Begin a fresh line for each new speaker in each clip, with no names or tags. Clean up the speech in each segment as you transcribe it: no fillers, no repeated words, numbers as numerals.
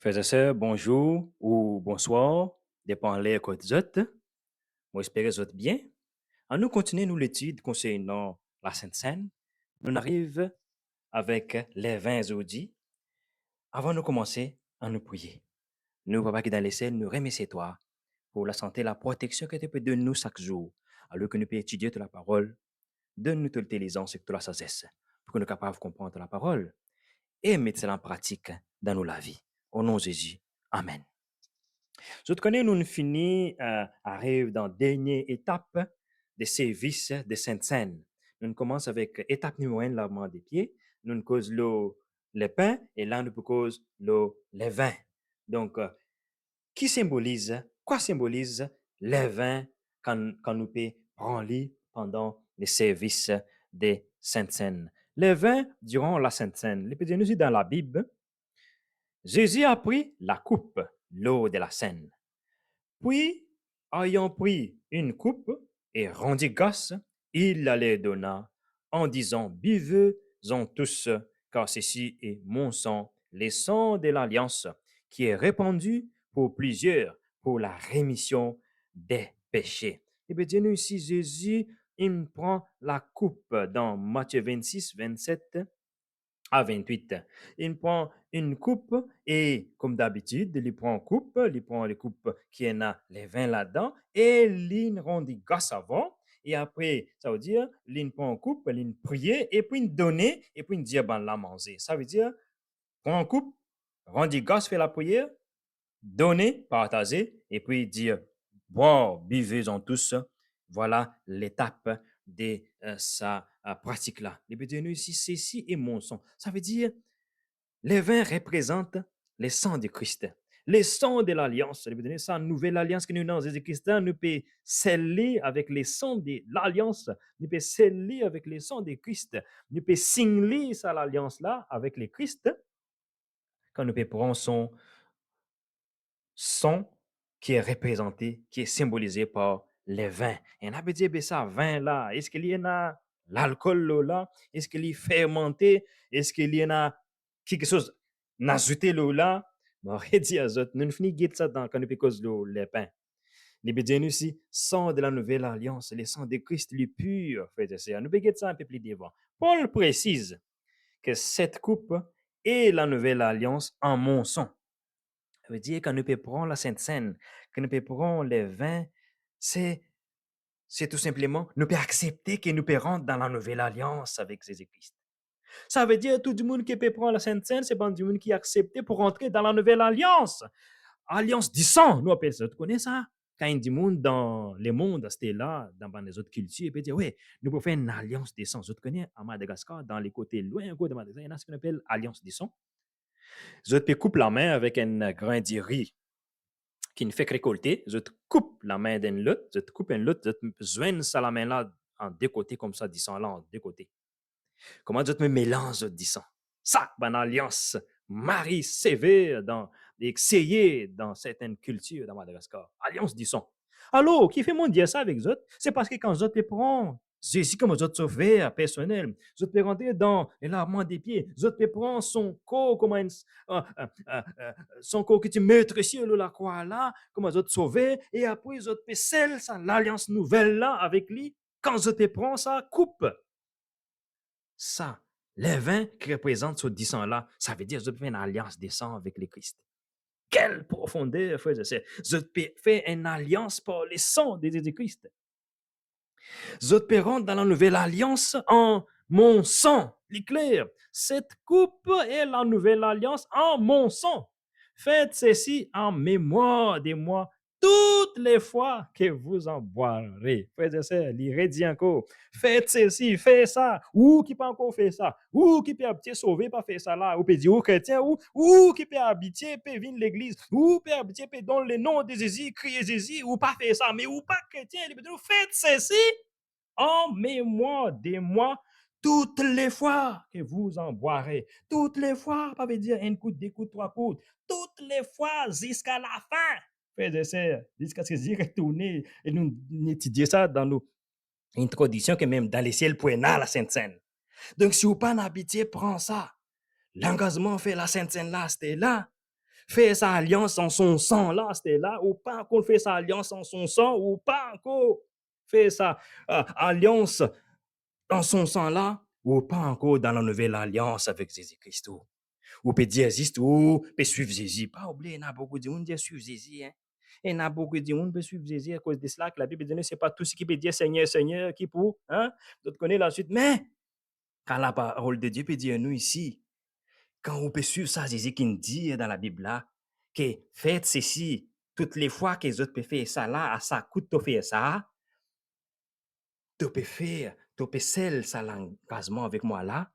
Frères et sœurs, bonjour ou bonsoir, dépend les côtés autres. Moi, j'espère que vous êtes bien. En nous continuer nous l'étude concernant la Sainte Seine, nous arrivons avec les 20 jeudis. Avant de commencer, à nous prier. Nous, Papa qui est dans les cieux, nous remercions toi pour la santé, la protection que tu peux donner nous chaque jour, alors que nous pouvons étudier toute la parole. Donne-nous toute l'intelligence et toute la sagesse pour que nous soyons capables de comprendre la parole et mettre cela en pratique dans nos la vie. Au nom de Jésus. Amen. Je te connais, nous finissons, arrive dans la dernière étape des services de Sainte-Seine. Nous commençons avec étape numéro 1, lavement des pieds. Nous cause le pain et là, nous cause le vin. Donc, quoi symbolise le vin quand nous pouvons prendre pendant les services de Sainte-Seine? Le vin durant la Sainte-Seine. Les petits nous dans la Bible, Jésus a pris la coupe, l'eau de la Seine. Puis, ayant pris une coupe et rendu grâce, il la leur donna en disant, buvez-en tous, car ceci est mon sang, le sang de l'alliance, qui est répandu pour plusieurs, pour la rémission des péchés. Et bien, Dieu, nous ici, Jésus, il prend la coupe dans Matthieu 26, 27 à 28. Il prend une coupe et, comme d'habitude, il prend une coupe, il prend les coupes qui en a les vins là-dedans et il rend des grâce avant. Et après, ça veut dire, il prend une coupe, il prie et puis il donne et puis il dit, ben, la manger. Ça veut dire, prend une coupe, rend des grâce, fait la prière, donner, partager et puis dire, bon, buvez-en tous. Voilà l'étape de sa pratique-là. Les bénédictions ici, ceci est mon sang. Ça veut dire, les vins représentent le sang de Christ, le sang de l'alliance. Ça, nouvelle alliance que nous avons dans Jésus-Christ, nous pouvons sceller avec le sang de l'alliance, nous pouvons sceller avec le sang de Christ, nous pouvons signer ça l'alliance-là avec le Christ quand nous pouvons prendre son sang qui est représenté, qui est symbolisé par les vins. Et on a dit, ben ça, vin là, est-ce qu'il y en a l'alcool là? Est-ce qu'il est fermenté? Est-ce qu'il y en a quelque chose d'ajouté là? Bon, on dit à autres, nous finissons ça dans quand nous cause le pain. Les bédiens aussi, sang de la nouvelle alliance, le sang de Christ le pur, frères et sœurs. Nous pouvons ça un peu plus devant. Paul précise que cette coupe est la nouvelle alliance en mon sang. Ça veut dire quand nous prendre la Sainte Seine, quand nous prendre les vins, c'est, c'est tout simplement, nous pouvons accepter que nous pouvons rentrer dans la nouvelle alliance avec Jésus-Christ. Ça veut dire tout le monde qui peut prendre la Sainte Seine, c'est pas du monde qui est accepté pour rentrer dans la nouvelle alliance. Alliance du sang, nous appelons ça. Tu connais ça? Quand il dit monde dans les mondes, c'était là, dans les autres cultures, il peut dire, oui, nous pouvons faire une alliance des sangs. Je te connais à Madagascar, dans les côtés loin de Madagascar, il y en a ce qu'on appelle alliance des sangs. Je te coupe la main avec un grain de riz qui ne fait que récolter, je te coupe la main d'une lutte, je te coupe une lutte, je te joins ça la main là en deux côtés comme ça, disant là en deux côtés. Comment je te me mélange, disant ça, ben alliance, Marie sévère dans, essayé dans certaines cultures dans Madagascar. Alliance, disons. Alors, qui fait mon dire ça avec eux? C'est parce que quand je te prends Jésus comme je te sauver personnel, je te rentrer dans le lavement des pieds, je te prends son corps comme son corps que tu mettrais sur la croix là, comme je te sauver, et après je te scelle ça, l'alliance nouvelle là avec lui, quand je te prends ça, coupe ça. Les vins qui représentent ce 10 là, ça veut dire que je peux faire une alliance des sangs avec le Christ. Quelle profondeur, frère, je peux faire une alliance par les sangs de Jésus-Christ. Je peux rentrer dans la nouvelle alliance en mon sang. L'éclair, cette coupe est la nouvelle alliance en mon sang. Faites ceci en mémoire de moi toutes les fois que vous en boirez. Frères et sœurs, l'irez dit encore, faites ceci, faites ça, ou qui peut encore faire ça, ou qui peut habiter sauvé par faire ça là, ou peut dire, ou chrétien, ou qui peut habiter, peut venir l'église, ou peut habiter, peut dans le nom de Jésus, crier Jésus, ou pas faire ça, mais ou pas chrétien, faites ceci en mémoire de moi toutes les fois que vous en boirez. Toutes les fois, pas veut dire un coup, deux coups, trois coups. Toutes les fois jusqu'à la fin. Frères et sœurs, jusqu'à ce que j'y retourne et nous étudions ça dans nos introductions que même dans les ciels pour la Sainte Seine. Donc, si vous pas habitué, prends ça. L'engagement fait la Sainte Seine là, c'était là. fait sa alliance en son sang, là, c'était là, ou pas encore fait sa alliance en son sang, ou pas encore fait sa alliance en son sang, là, ou pas encore dans la nouvelle alliance avec Jésus-Christ. Ou peut dire Jésus, ou peut suivre Jésus. Pas oublier, il y a beaucoup de monde qui suivent Jésus. Hein. Il y en a beaucoup de monde qui suivre Jésus à cause de cela que la Bible dit, c'est pas tout ce qui peut dire Seigneur, Seigneur, qui pour, hein? D'autres connaissent la suite, mais quand la parole de Dieu peut dire nous ici, quand on peut suivre ça, Jésus qui nous dit dans la Bible là, que faites ceci, toutes les fois que les autres peuvent faire ça là, à ça coûte de faire ça, tu peux faire, tu peux sceller ça l'engagement avec moi là,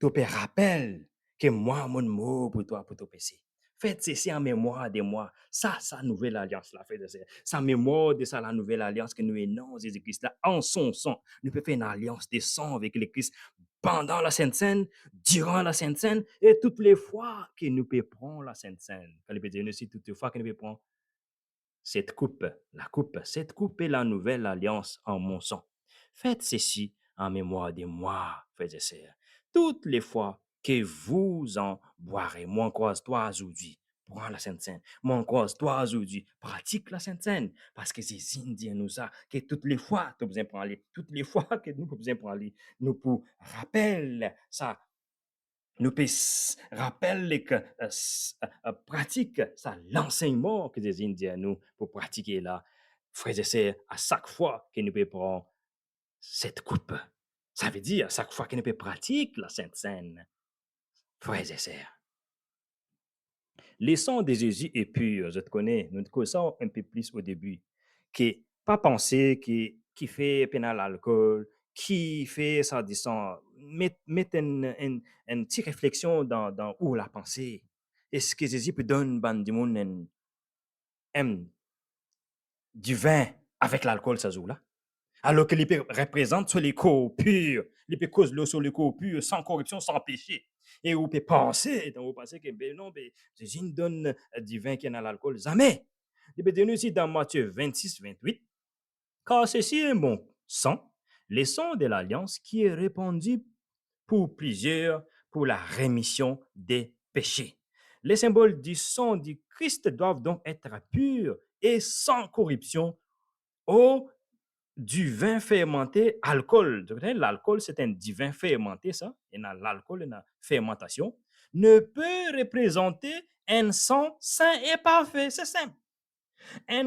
tu peux rappeler que moi, mon mot pour toi, pour te passer. Faites ceci en mémoire de moi. Ça, nouvelle alliance, là, faites ça, mémoire de ça, la nouvelle alliance que nous aimons Jésus-Christ, là, en son sang. Nous pouvons faire une alliance de sang avec le Christ pendant la Sainte Seine, durant la Sainte Seine, et toutes les fois que nous pouvons prendre la Sainte Seine. Quand il peut dire aussi, toutes les fois que nous pouvons prendre cette coupe est la nouvelle alliance en mon sang. Faites ceci en mémoire de moi, frères et sœurs. Toutes les fois que vous en boirez, mon croise toi aujourd'hui, prends la Sainte Seine. Mon croise toi aujourd'hui, pratique la Sainte Seine. Parce que c'est dit nous ça, que toutes les fois que vous en prenez, toutes les fois que nous pouvons prendre, nous pour rappel ça nous rappelle que pratique ça l'enseignement que des Indiens nous pour pratiquer là. Frères et sœurs, à chaque fois que nous pouvons prendre cette coupe, ça veut dire à chaque fois que nous pouvons pratiquer la Sainte Seine, frères et sœurs. Les sons de Jésus est pur, je te connais, nous te connaissons un peu plus au début, qui pas penser, qui fait pénal l'alcool, qui fait ça descend, mettre une petite réflexion dans où la pensée. Est-ce que Jésus peut donner ban du monde du vin avec l'alcool, ça joue là? Alors que l'épée représente sur les corps purs, l'épée cause l'eau sur les corps purs, sans corruption, sans péché. Et vous pouvez penser, vous pensez que ben non, ben, Jésus nous donne du vin qui est dans l'alcool. Jamais. Il peut dire aussi dans Matthieu 26, 28, car ceci est mon sang, le sang de l'alliance qui est répandu pour plusieurs pour la rémission des péchés. Les symboles du sang du Christ doivent donc être purs et sans corruption au du vin fermenté, alcool. L'alcool, c'est un du vin fermenté, ça. Il y a l'alcool, il y a la fermentation. Ne peut représenter un sang sain et parfait. C'est simple. Un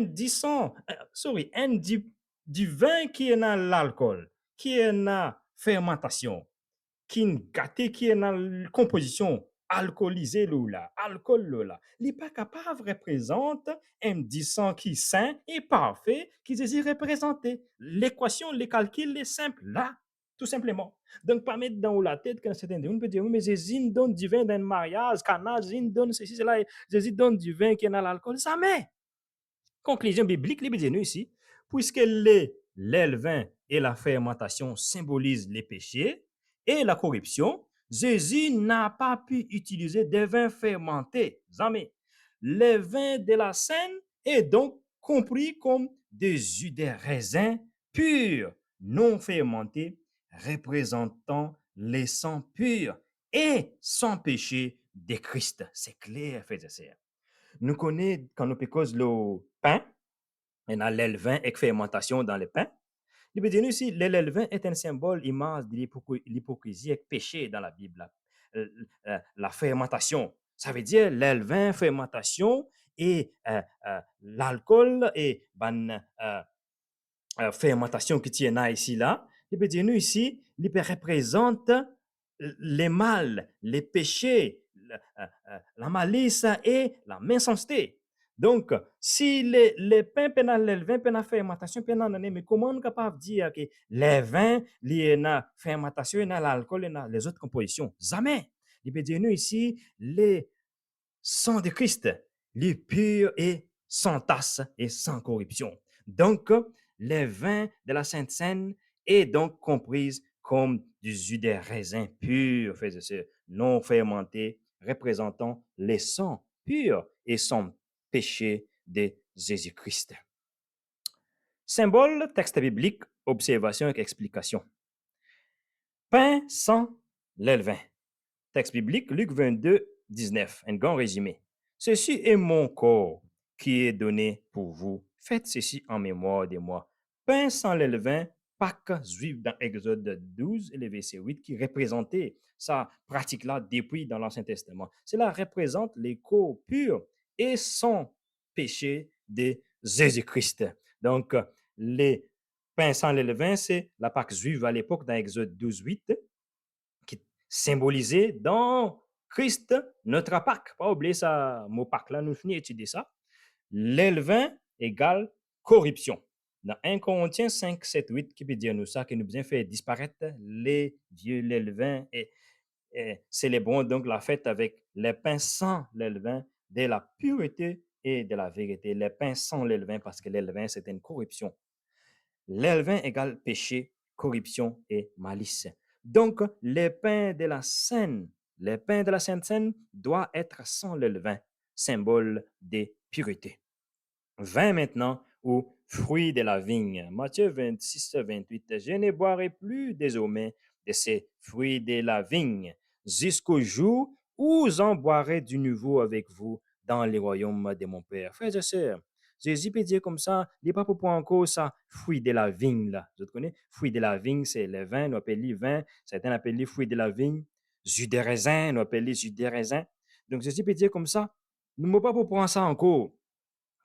du vin qui est dans l'alcool, qui est dans la fermentation, qui est dans la composition alcoolisée là, alcool là, il n'est pas capable de représenter un disant qui est sain et parfait qui désire représenter. L'équation, les calculs, est simple là, tout simplement. Donc, pas mettre dans la tête qu'un certain on peut dire, oui, mais Jésus donne du vin dans le mariage, Cana, Jésus donne ceci, cela, Jésus donne du vin qui est dans l'alcool. Jamais. Conclusion biblique, les dit ici, puisque le vin et la fermentation symbolisent les péchés et la corruption, Jésus n'a pas pu utiliser des vins fermentés. Jamais. Le vin de la Seine est donc compris comme des jus de raisin purs, non fermentés, représentant les sangs purs et sans péché de Christ. C'est clair, frères et sœurs. Nous connaissons quand nous cause le pain, on a l'élevin et fermentation dans le pain. Il veut dire ici, l'élevin est un symbole immense de l'hypocrisie et péché dans la Bible. La fermentation, ça veut dire l'élevin, fermentation et l'alcool et fermentation qui tient ici là. Il veut dire ici, il représente les mal, les péchés, la malice et la méchanceté. Donc, si les pains pénal, les vins pénal fermentation pénal, mais comment on est capable de dire que les vins, les fermentation, et l'alcool, et les autres compositions? Jamais. Il peut dire nous ici, les sang de Christ, les purs et sans tasse et sans corruption. Donc, les vins de la Sainte Seine est donc comprise comme du jus de raisin pur, non fermenté, représentant les sangs purs et sans péché de Jésus-Christ. Symbole, texte biblique, observation et explication. Pain, sang, l'élevin. Texte biblique, Luc 22, 19, un grand résumé. Ceci est mon corps qui est donné pour vous. Faites ceci en mémoire de moi. Pain sans levain, Pâques juive dans Exode 12 et le verset 8 qui représentait sa pratique-là depuis dans l'Ancien Testament. Cela représente les corps purs et sans péché de Jésus-Christ. Donc, les pains sans levain, c'est la Pâque juive à l'époque dans Exode 12, 8 qui symbolisait dans Christ notre Pâque. Pas oublier ça, mot Pâque là, nous finissons d'étudier ça. L'élevin égale corruption. Dans 1 Corinthiens 5, 7, 8, qui peut dire nous ça, qui nous bien fait disparaître les dieux, l'élevin, et célébrons donc la fête avec les pains sans l'élevin, de la pureté et de la vérité. Les pains sans l'élevin, parce que l'élevin, c'est une corruption. L'élevin égale péché, corruption et malice. Donc, les pains de la Sainte Seine doivent être sans le levain, symbole de pureté. Vin maintenant, ou fruit de la vigne. Matthieu 26, 28. Je ne boirai plus désormais de ces fruits de la vigne, jusqu'au jour où j'en boirai du nouveau avec vous dans les royaumes de mon Père. Frères et sœurs, Jésus peut dire comme ça, il n'est pas pour prendre encore ça, fruit de la vigne là. Vous connaissez? Fruit de la vigne, c'est le vin, nous appelons vin, certains appellent fruit de la vigne, jus de raisin, nous appelons jus de raisin. Donc Jésus peut dire comme ça, nous ne pas pour prendre ça encore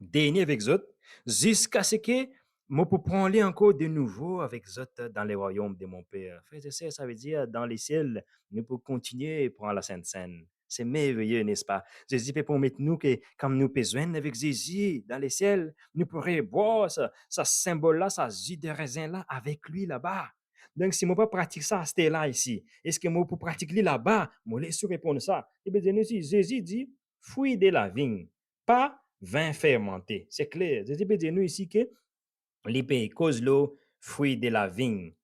dernier avec eux, jusqu'à ce que moi pour prendre encore de nouveau avec eux dans les royaumes de mon Père. Frères et sœurs, ça veut dire dans les ciels, nous pouvons continuer à prendre la Sainte Seine. C'est merveilleux, n'est-ce pas? Jésus peut promettre nous que, comme nous besoin avec Jésus dans les ciels, nous pourrions boire ce symbole-là, ce jus de raisin-là avec lui là-bas. Donc, si moi pas pratique ça, c'était là ici. Est-ce que moi pour pratiquer là-bas, moi laisse répondre ça? Eh bien, Jésus dit, fruit de la vigne, pas vin fermenté. C'est clair. Jésus peut dire nous ici que les pays cause l'eau, fruit de la vigne,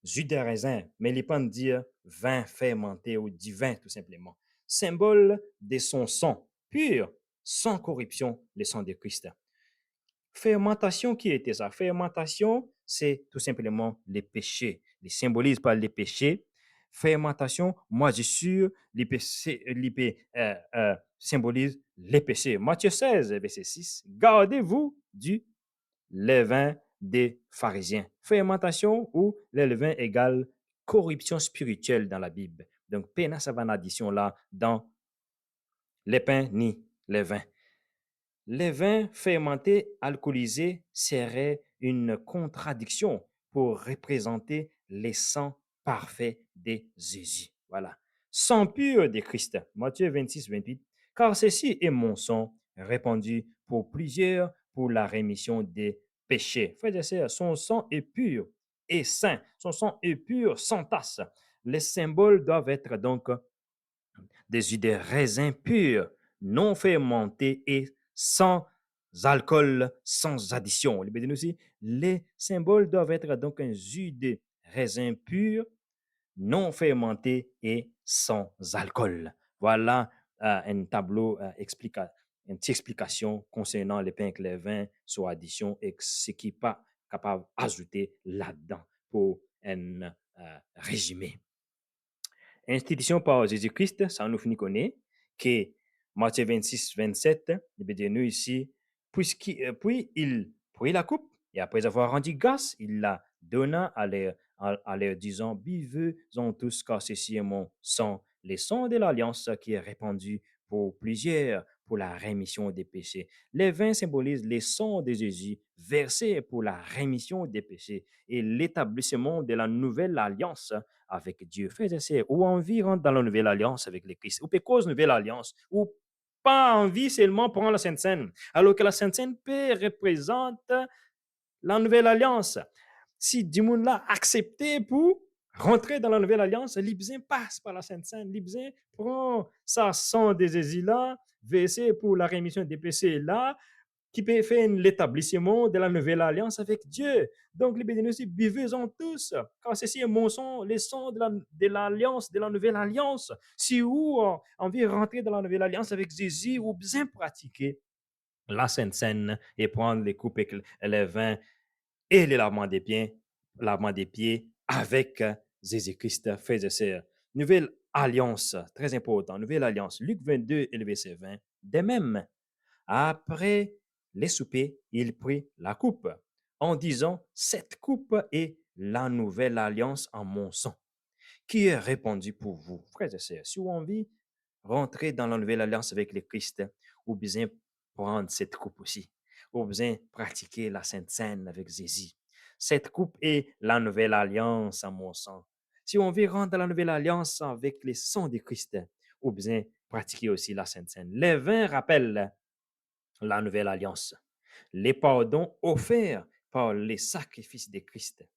jus de raisin, mais il pas dire vin fermenté ou divin tout simplement. Symbole de son sang pur, sans corruption, le sang de Christ. Fermentation, qui était ça? Fermentation, c'est tout simplement les péchés. Les symbolise par les péchés. Fermentation, moi je suis sûr, les péchés, symbolise les péchés. Matthieu 16, verset 6. Gardez-vous du levain des pharisiens. Fermentation ou le levain égale corruption spirituelle dans la Bible. Donc, pena ça va en addition là dans les pains ni les vins. Les vins fermentés alcoolisés seraient une contradiction pour représenter les sangs parfaits de Jésus. Voilà. Sang pur de Christ. Matthieu 26, 28. Car ceci est mon sang répandu pour plusieurs pour la rémission des péchés. Frères et sœurs, son sang est pur et saint. Son sang est pur, sans tasse. Les symboles doivent être donc des jus de raisin purs, non fermentés et sans alcool, sans addition. Les symboles doivent être donc un jus de raisin pur, non fermenté et sans alcool. Voilà un tableau une petite explication concernant les pains avec les vins sur addition et ce qui n'est pas capable d'ajouter là-dedans pour un résumé. Institution par Jésus-Christ, ça nous finit connaître, que Matthieu 26, 27, il dit nous ici, puis il prit la coupe, et après avoir rendu grâce, il la donna à leur disant, buvez-en tous, car ceci est mon sang, le sang de l'alliance qui est répandu pour plusieurs, pour la rémission des péchés. Les vins symbolisent le sang de Jésus versé pour la rémission des péchés et l'établissement de la nouvelle alliance avec Dieu. Frères et sœurs, ou envie rentre dans la nouvelle alliance avec le Christ, ou peut cause nouvelle alliance, ou pas envie seulement prendre la Sainte Seine, alors que la Sainte Seine représente la nouvelle alliance. Si du monde là accepté pour rentrer dans la nouvelle alliance, l'Ibzin passe par la Sainte Seine, l'Ibzin prend sa sang des Jésus là, versé pour la rémission des péchés là, qui peut faire l'établissement de la nouvelle alliance avec Dieu. Donc, les bénédictions aussi, buvez-en tous, car ceci est mon sang, les sons de l'alliance, de la nouvelle alliance. Si vous envie de rentrer dans la nouvelle alliance avec Jésus, vous bien pratiquer la Sainte Seine et prendre les coupes et les vins et les lavements des pieds avec Jésus-Christ, frères et sœurs. Nouvelle alliance, très important, nouvelle alliance. Luc 22 et le verset 20. De même, après les soupers, il prit la coupe en disant, cette coupe est la nouvelle alliance en mon sang qui est répandu pour vous. Frères et sœurs, si vous avez envie de rentrer dans la nouvelle alliance avec le Christ, vous avez besoin de prendre cette coupe aussi. Vous avez besoin de pratiquer la Sainte Seine avec Jésus. Cette coupe est la nouvelle alliance en mon sang. Si on veut rentrer dans la nouvelle alliance avec le sang de Christ, vous avez besoin de pratiquer aussi la Sainte Seine. Les vins rappellent la nouvelle alliance, les pardons offerts par les sacrifices de Christ,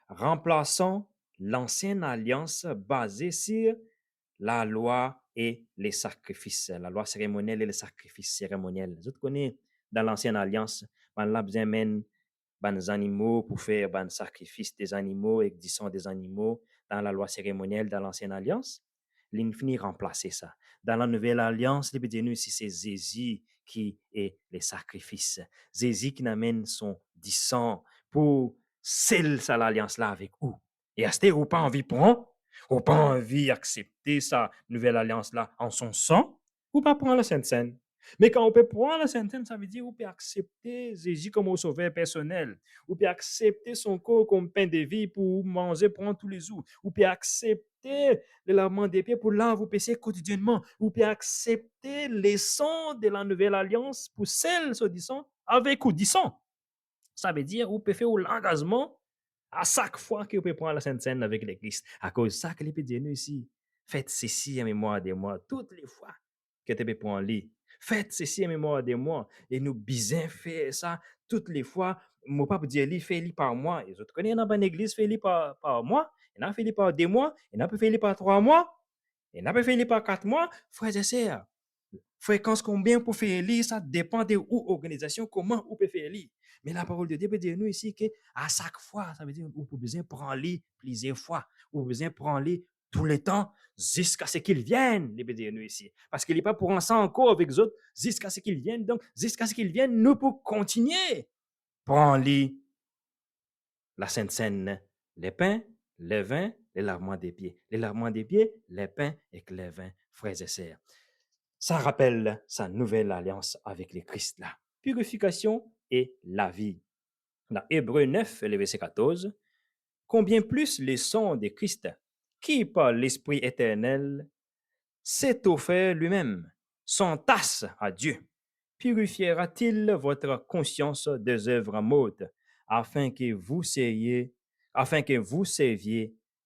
remplaçant l'ancienne alliance basée sur la loi et les sacrifices, la loi cérémonielle et les sacrifices cérémoniels. Vous connaissez, dans l'ancienne alliance, on a besoin de des animaux pour faire des sacrifices des animaux et du sang des animaux dans la loi cérémonielle dans l'ancienne alliance. L'infini remplacer ça. Dans la nouvelle alliance, les bédénus, ici, c'est Jésus qui est les sacrifices. Jésus qui amène son du sang pour sceller ça l'alliance-là avec vous. Et à ce moment, vous pas envie de prendre, ou pas envie d'accepter sa nouvelle alliance-là en son sang, ou pas prendre la Sainte Seine. Mais quand on peut prendre la Sainte Seine, ça veut dire qu'on peut accepter Jésus comme un sauveur personnel. On peut accepter son corps comme pain de vie pour manger, prendre tous les jours. On peut accepter le lavement des pieds pour laver vos péchés quotidiennement. On peut accepter les sons de la nouvelle alliance pour celles se disant avec ou disant. Ça veut dire qu'on peut faire l'engagement à chaque fois que vous pouvez prendre la Sainte Seine avec l'Église. À cause de ça que les dire nous ici, faites ceci en mémoire de moi toutes les fois que tu peux prendre lit. Faites ceci en mémoire de moi. Et nous bisons faire ça toutes les fois. Mon papa dit, fais-le par mois. Et autres connaissez, dans une église, fais-le par mois. Et on fait par 2 mois. Et on peut faire par 3 mois. Et on peut faire par 4 mois. Frères et sœurs, fréquence combien pour faire lire, ça dépend de où organisation, comment on peut faire lire. Mais la parole de Dieu peut dire nous ici que à chaque fois, ça veut dire qu'on peut besoin prendre lire plusieurs fois, on peut besoin prendre lire tout le temps jusqu'à ce qu'ils viennent, les dire nous ici. Parce qu'il n'est pas pour ça encore avec les autres jusqu'à ce qu'ils viennent. Donc, jusqu'à ce qu'ils viennent, nous pouvons continuer. Prendre lire la Sainte Seine, les pains, les vins, les lavements des pieds. Les lavements des pieds, les pains et les vins, frères et sœurs. Ça rappelle sa nouvelle alliance avec le Christ, la purification et la vie. Dans Hébreu 9, le verset 14, combien plus le sang de Christ, qui par l'Esprit éternel s'est offert lui-même, sans tasse à Dieu, purifiera-t-il votre conscience des œuvres mortes, afin que vous serviez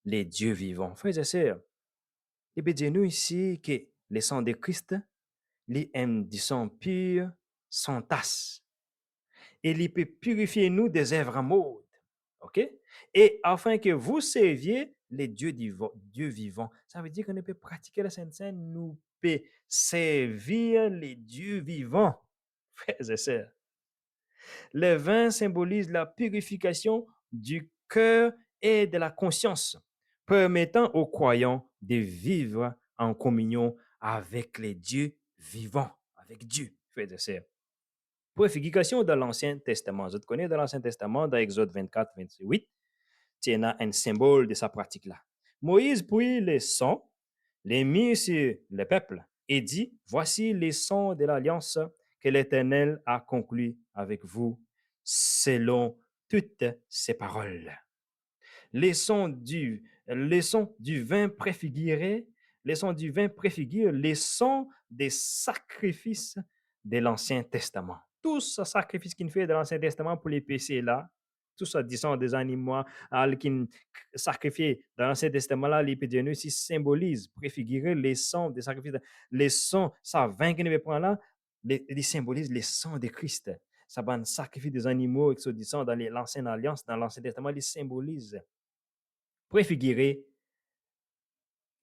les dieux vivants. Frères et sœurs, et bien dis-nous ici que le sang de Christ il aime du sang pur, sans tasse. Et il peut purifier nous des œuvres mortes. OK? Et afin que vous serviez les dieux vivants. Ça veut dire qu'on peut pratiquer la Sainte Seine, nous peut servir les dieux vivants. Frères et sœurs. Le vin symbolise la purification du cœur et de la conscience, permettant aux croyants de vivre en communion avec les dieux vivants, avec Dieu, frères et sœurs. Purification dans l'Ancien Testament. Vous connaissez dans l'Ancien Testament, dans Exode 24, 28, il y a un symbole de sa pratique-là. Moïse prit les sons, les mit sur le peuple et dit, voici les sons de l'alliance que l'Éternel a conclue avec vous selon toutes ses paroles. Les sons du vin préfiguré, les sons du vin préfigurent les sons des sacrifices de l'Ancien Testament. Tout ce sacrifice qu'il fait dans l'Ancien Testament pour les péchés là, tout ça, disons des animaux qui sacrifiés dans l'Ancien Testament là, les péchés aussi symbolisent, préfigurer les sons des sacrifices, les sons, ça vin qu'il ne prendre là, les symbolisent les sons de Christ. Ça va sacrifier des animaux, qui sont dans l'Ancienne Alliance, dans l'Ancien Testament, les symbolisent préfigurer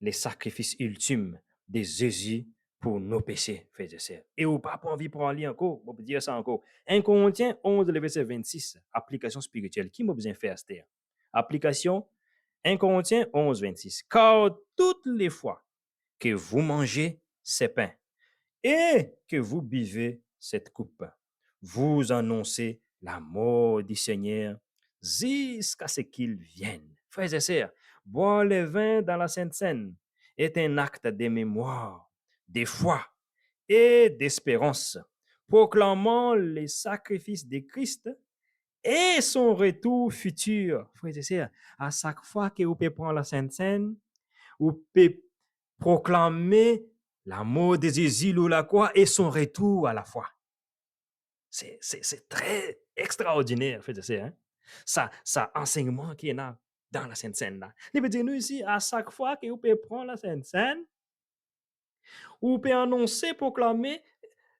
les sacrifices ultimes de Jésus pour nos péchés, frères et sœurs. Et au pas envie pour en lire encore, on peut dire ça encore. 1 Corinthiens 11, le verset 26, application spirituelle. Qui m'a besoin de faire, Esther? Application 1 Corinthiens 11, 26. Car toutes les fois que vous mangez ces pains et que vous buvez cette coupe, vous annoncez la mort du Seigneur jusqu'à ce qu'il vienne. Frères et sœurs, boire le vin dans la Sainte Seine est un acte de mémoire, de foi et d'espérance, proclamant les sacrifices de Christ et son retour futur. Frères et sœurs, à chaque fois que vous pouvez prendre la Sainte Seine, vous pouvez proclamer la mort de Jésus ou la croix et son retour à la foi. C'est très extraordinaire, frères et sœurs. Hein? Ça enseignement qu'il y en a dans la Sainte Seine. Là. Il veut dire, nous ici, à chaque fois que vous pouvez prendre la Sainte Seine, vous pouvez annoncer, proclamer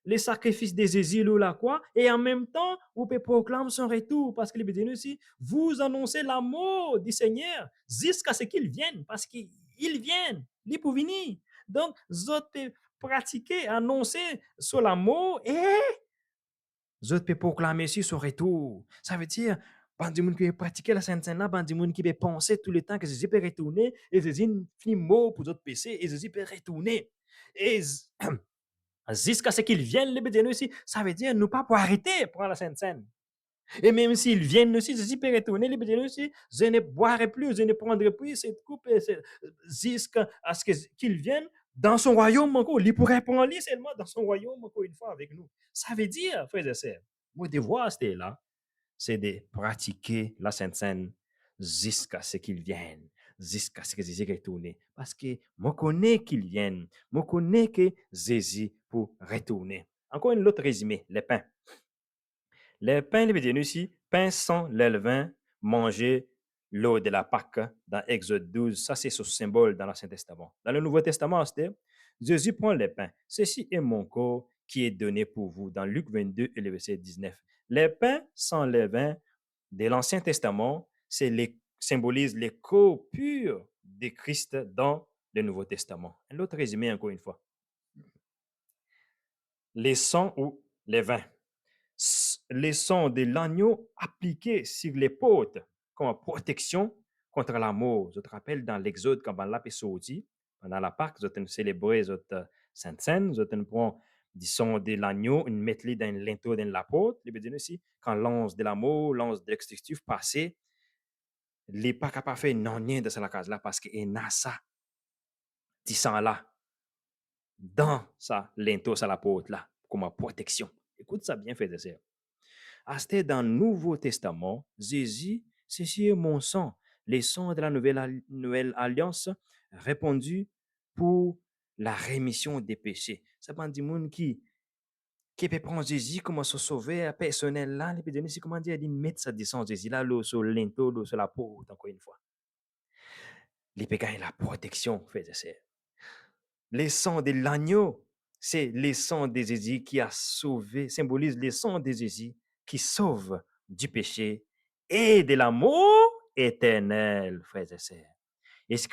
les sacrifices de Jésus ou la croix, et en même temps, vous pouvez proclamer son retour, parce que les bédouins aussi, vous annoncez la mort du Seigneur jusqu'à ce qu'il vienne, parce qu'il vient, il pour venir. Donc, vous pouvez pratiquer, annoncer sur la mort, et vous pouvez proclamer sur son retour. Ça veut dire, ben du monde qui peut pratiquer la Sainte Seine, ben du monde qui peut penser tout le temps que Jésus peut retourner, et Jésus finit mort pour d'autres péchés, et Jésus peut retourner. Et jusqu'à ce qu'ils viennent, les bédouins aussi, ça veut dire ne pas pour arrêter pour la Sainte Seine. Et même s'ils viennent aussi, Jésus peut retourner, les bédouins aussi, je ne boirai plus, je ne prendrai plus cette coupe jusqu'à ce qu'ils viennent dans son royaume encore. Il pourrait prendre seulement dans son royaume encore une fois avec nous. Ça veut dire, frères et sœurs, mon devoir, c'était là, c'est de pratiquer la Sainte Seine jusqu'à ce qu'ils viennent, jusqu'à ce que Jésus retourne. Parce que moi connais qu'ils viennent, moi connais que Jésus pour retourner. Encore un autre résumé, les pains. Les pains, les bédouins ici, pain sans levain, manger l'eau de la Pâque dans Exode 12. Ça, c'est ce symbole dans l'Ancien Testament. Dans le Nouveau Testament, c'était Jésus prend les pains. Ceci est mon corps qui est donné pour vous dans Luc 22 et le verset 19. Les pains sans levain de l'Ancien Testament, symbolise les corps purs de Christ dans le Nouveau Testament. Un autre résumé, encore une fois. Les sangs ou les vins. Les sangs de l'agneau appliqués sur les portes comme protection contre la mort. Je te rappelle dans l'Exode, quand on l'a sorti, pendant la Pâque, je te célébrer cette Sainte Seine, je te prends du sang de l'agneau, une mettre dans un linteau dans la porte. Il veut dire aussi, quand l'ange de la mort, l'ange de l'exécutif passait, il n'est pas capable de faire non rien de la case là parce qu'il a ça, du sang là, dans sa linteau, à la porte là, comme protection. Écoute ça bien, frère et sœurs. C'était dans le Nouveau Testament, Jésus, ceci est mon sang, les sangs de la nouvelle alliance, répandu pour la rémission des péchés. Ça pas du monde qui peut prendre Jésus comme se sauver personnel là, il peut donner comment dire, il met ça sang Jésus là, sur le linteau, sur la porte, encore une fois. Il peut gagner la protection, frères et sœurs. Les sangs de l'agneau, c'est les sangs de Jésus qui a sauvé, symbolise les sangs de Jésus qui sauve du péché et de la mort éternelle, frères et sœurs. Est-ce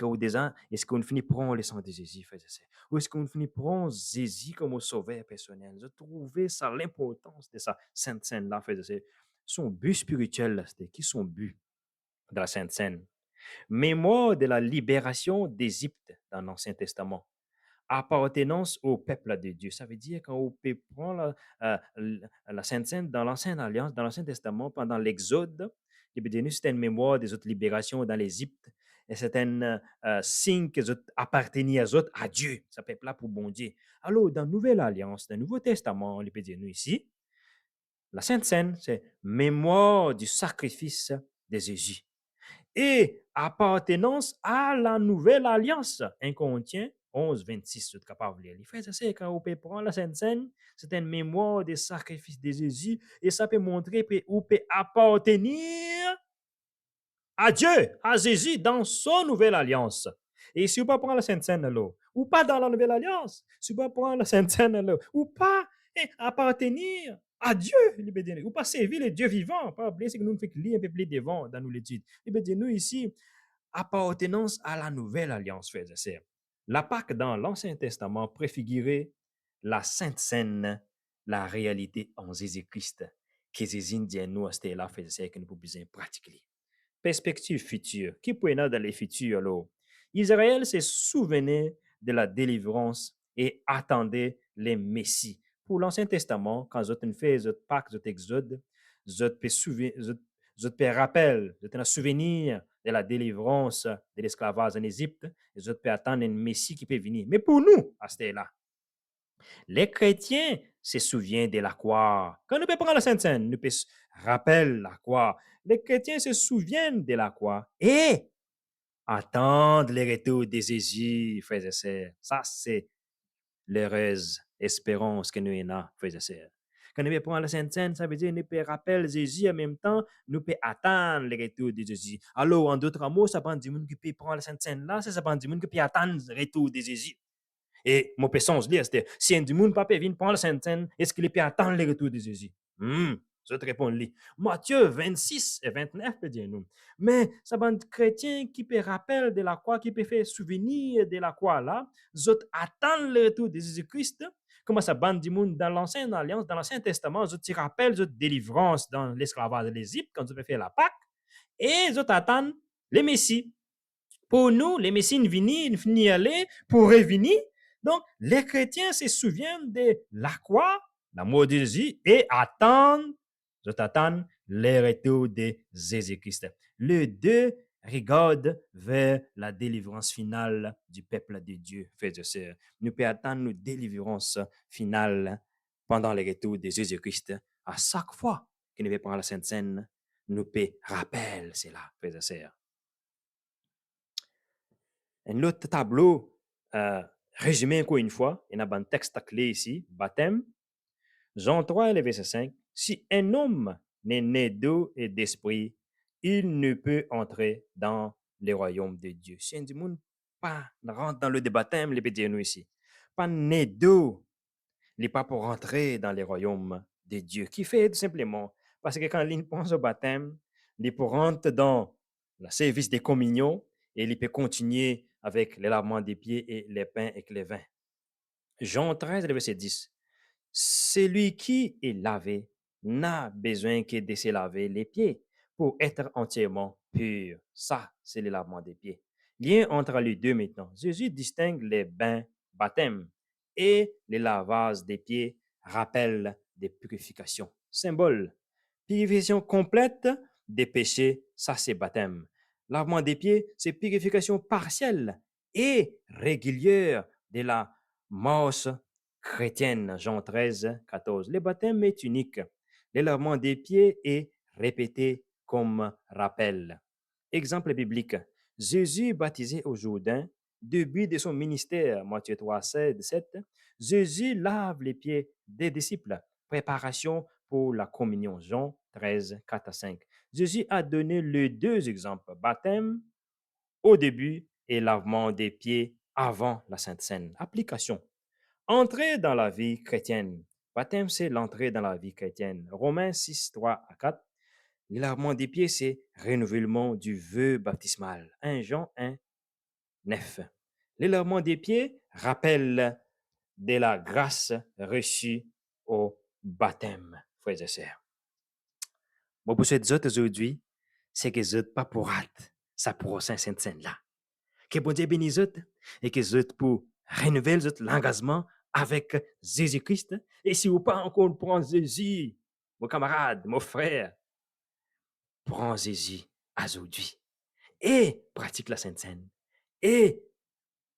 qu'on finit prendre le sang de Jésus, frères et sœurs? Ou est-ce qu'on finit prendre Jésus comme sauveur personnel? Je trouvais ça l'importance de sa Sainte Seine là, frères et sœurs. Son but spirituel, c'était qui son but dans la Sainte Seine? Mémoire de la libération d'Égypte dans l'Ancien Testament, appartenance au peuple de Dieu. Ça veut dire quand peut prendre la Sainte Seine dans l'Ancienne Alliance, dans l'Ancien Testament, pendant l'Exode, c'était une mémoire des autres libérations dans l'Égypte. Et c'est un signe que appartenaient aux autres, à Dieu. Ça peuple là pour bon Dieu. Alors, dans la Nouvelle Alliance, dans le Nouveau Testament, on peut dire nous ici, la Sainte Seine, c'est mémoire du sacrifice de Jésus et appartenance à la nouvelle alliance. 1 Corinthiens 11, 26, vous êtes capable de lire. Les frères, c'est quand on peut prendre la Sainte Seine, c'est une mémoire des sacrifices de Jésus et ça peut montrer que on peut appartenir à Dieu, à Jésus, dans son nouvelle alliance. Et si vous ne prendre la Sainte Seine, ou pas dans la nouvelle alliance, si vous ne prendre la Sainte Seine, ou pas appartenir à Dieu, ou pas servir le Dieu vivant, pas oublier ce que nous faisons lire un peu plus devant dans nos études. Nous ici, appartenance à la nouvelle alliance, frères et sœurs. La Pâque dans l'Ancien Testament préfigurait la Sainte Seine, la réalité en Jésus-Christ, que les Indiens nous, c'était là, frères et sœurs, que nous pouvons pratiquer. Perspective future. Qui peut être dans les futurs, alors? Israël se souvenait de la délivrance et attendait les Messies. Pour l'Ancien Testament, quand vous fait votre Pâques, votre Exode, vous peux rappeler, vous un souvenir de la délivrance de l'esclavage en Égypte, les autres peuvent attendre un Messie qui peut venir. Mais pour nous, à ce là les chrétiens se souviennent de la croix. Quand nous prendre la Sainte Seine, nous rappellent la croix. Les chrétiens se souviennent de la croix et attendent le retour de Jésus, frères et sœurs. Ça, c'est l'heureuse espérance que nous avons, frères et sœurs. Quand nous prenons la Sainte Seine, ça veut dire que nous pouvons rappeler Jésus en même temps, nous pouvons attendre le retour de Jésus. Alors, en d'autres mots, ça prend du monde qui peut prendre la Sainte Seine là, ça prend du monde qui peut attendre le retour de Jésus. Et mon person se dit, c'était, si un du monde pas vient prendre la Sainte Seine, est-ce qu'il peut attendre le retour de Jésus? Je te réponds, Matthieu 26 et 29 peut dire nous. Mais ça bande chrétien qui peut rappeler de la croix, qui peut faire souvenir de la croix là, autres attendent le retour de Jésus-Christ. Comment ça bande du monde dans l'Ancienne Alliance, dans l'Ancien Testament, autres te rappellent autres délivrance dans l'esclavage de l'Égypte quand tu peux faire la Pâque, et autres attendent les Messies. Pour nous, les Messies ne aller pour revenir. Donc, les chrétiens se souviennent de la croix, la mort de Jésus, et attendent le retour de Jésus-Christ. Les deux regardent vers la délivrance finale du peuple de Dieu, frères et sœurs. Nous pouvons attendre une délivrance finale pendant le retour de Jésus-Christ. À chaque fois que nous prendre la Sainte Seine, nous pouvons rappeler cela, frères et sœurs. Un autre tableau résumé encore une fois, il y a un texte clé ici, baptême. Jean 3, le verset 5. Si un homme n'est né d'eau et d'esprit, il ne peut entrer dans le royaume de Dieu. Si un du monde pas rentre dans le baptême, les dire nous ici. Pas né d'eau, il n'est pas pour rentrer dans le royaume de Dieu. Qui fait tout simplement, parce que quand il pense au baptême, il est pour rentrer dans le service de communion et il peut continuer avec le lavement des pieds et les pains et les vins. Jean 13, verset 10. Celui qui est lavé n'a besoin que de se laver les pieds pour être entièrement pur. Ça, c'est le lavement des pieds. Lien entre les deux maintenant. Jésus distingue les bains baptême et le lavage des pieds rappelle des purifications. Symbole. Purification complète des péchés, ça c'est baptême. Lavement des pieds, c'est purification partielle et régulière de la mort chrétienne. Jean 13, 14. Le baptême est unique. Le lavement des pieds est répété comme rappel. Exemple biblique. Jésus baptisé au Jourdain, début de son ministère, Matthieu 3, 16, 17. Jésus lave les pieds des disciples. Préparation pour la communion. Jean 13, 4 à 5. Jésus a donné les deux exemples. Baptême au début et lavement des pieds avant la Sainte Seine. Application. Entrer dans la vie chrétienne. Baptême, c'est l'entrée dans la vie chrétienne. Romains 6, 3 à 4. Le lavement des pieds, c'est renouvellement du vœu baptismal. 1 Jean 1, 9. Le lavement des pieds rappelle de la grâce reçue au baptême, frères et sœurs. Bon, pour ces autres aujourd'hui, c'est que les autres pas pour hâte, ça pour Sainte Seine là. Que bon Dieu bénisse autres et que les autres pour renouveler l'engagement avec Jésus-Christ. Et si vous pas encore prendre Jésus, mon camarade, mon frère, prends Jésus aujourd'hui et pratique la Sainte Seine et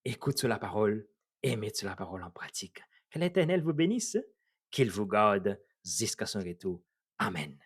écoute sur la parole et mets sur la parole en pratique. Que l'Éternel vous bénisse, qu'il vous garde jusqu'à son retour. Amen.